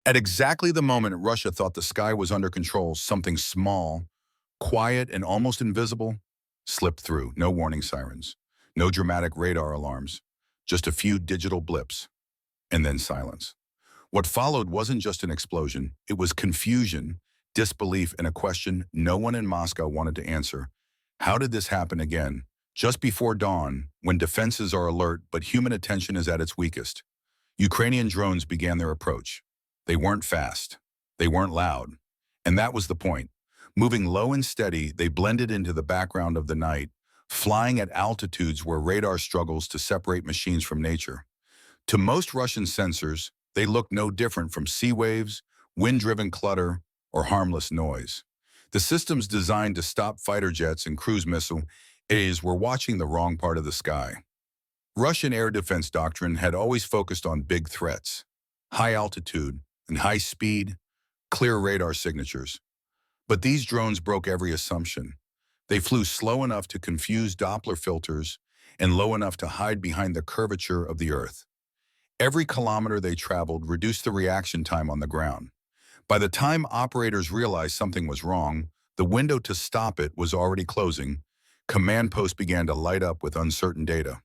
At exactly the moment Russia thought the sky was under control, something small, quiet, and almost invisible slipped through. No warning sirens, no dramatic radar alarms, just a few digital blips, and then silence. What followed wasn't just an explosion, it was confusion, disbelief, and a question no one in Moscow wanted to answer. How did this happen again? Just before dawn, when defenses are alert but human attention is at its weakest, Ukrainian drones began their approach. They weren't fast. They weren't loud. And that was the point. Moving low and steady, they blended into the background of the night, flying at altitudes where radar struggles to separate machines from nature. To most Russian sensors, they looked no different from sea waves, wind-driven clutter, or harmless noise. The systems designed to stop fighter jets and cruise missile A's were watching the wrong part of the sky. Russian air defense doctrine had always focused on big threats, high altitude and high speed, clear radar signatures. But these drones broke every assumption. They flew slow enough to confuse Doppler filters and low enough to hide behind the curvature of the Earth. Every kilometer they traveled reduced the reaction time on the ground. By the time operators realized something was wrong, the window to stop it was already closing. Command posts began to light up with uncertain data.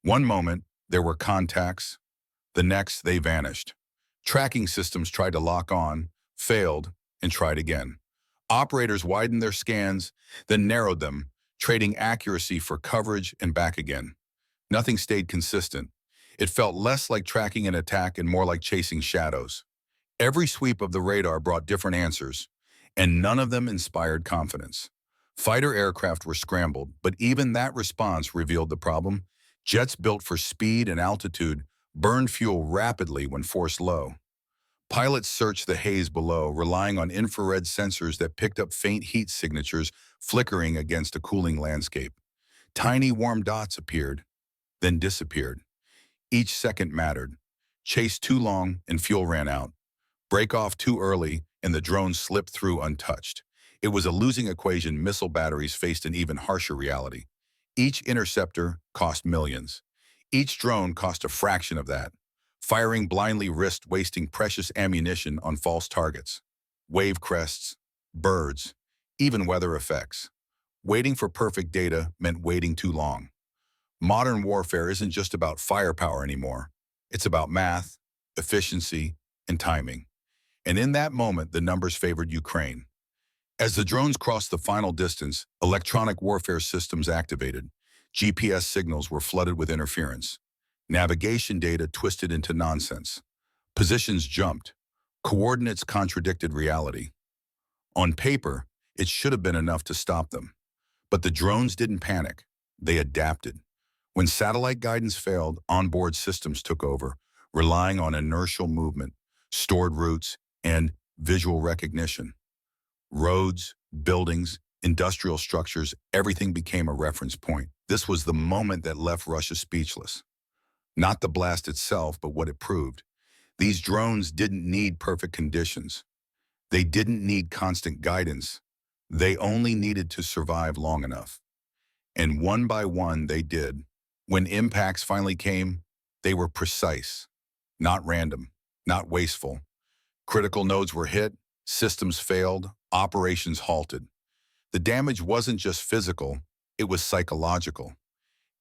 One moment, there were contacts. The next, they vanished. Tracking systems tried to lock on, failed, and tried again. Operators widened their scans, then narrowed them, trading accuracy for coverage and back again. Nothing stayed consistent. It felt less like tracking an attack and more like chasing shadows. Every sweep of the radar brought different answers, and none of them inspired confidence. Fighter aircraft were scrambled, but even that response revealed the problem. Jets built for speed and altitude burned fuel rapidly when forced low. Pilots searched the haze below, relying on infrared sensors that picked up faint heat signatures flickering against a cooling landscape. Tiny warm dots appeared, then disappeared. Each second mattered. Chase too long and fuel ran out. Break off too early and the drone slipped through untouched. It was a losing equation. Missile batteries faced an even harsher reality. Each interceptor cost millions. Each drone cost a fraction of that. Firing blindly risked wasting precious ammunition on false targets. Wave crests, birds, even weather effects. Waiting for perfect data meant waiting too long. Modern warfare isn't just about firepower anymore. It's about math, efficiency, and timing. And in that moment, the numbers favored Ukraine. As the drones crossed the final distance, electronic warfare systems activated. GPS signals were flooded with interference. Navigation data twisted into nonsense. Positions jumped. Coordinates contradicted reality. On paper, it should have been enough to stop them. But the drones didn't panic. They adapted. When satellite guidance failed, onboard systems took over, relying on inertial movement, stored routes, and visual recognition. Roads, buildings, industrial structures, everything became a reference point. This was the moment that left Russia speechless. Not the blast itself, but what it proved. These drones didn't need perfect conditions. They didn't need constant guidance. They only needed to survive long enough. And one by one, they did. When impacts finally came, they were precise, not random, not wasteful. Critical nodes were hit, systems failed, operations halted. The damage wasn't just physical, it was psychological.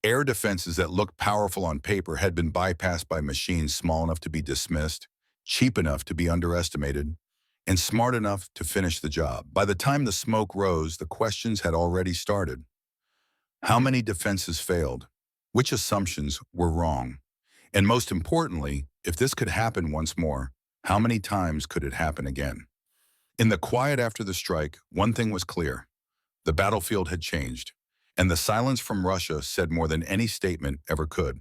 Air defenses that looked powerful on paper had been bypassed by machines small enough to be dismissed, cheap enough to be underestimated, and smart enough to finish the job. By the time the smoke rose, the questions had already started. How many defenses failed? Which assumptions were wrong? And most importantly, if this could happen once more, how many times could it happen again? In the quiet after the strike, one thing was clear. The battlefield had changed, and the silence from Russia said more than any statement ever could.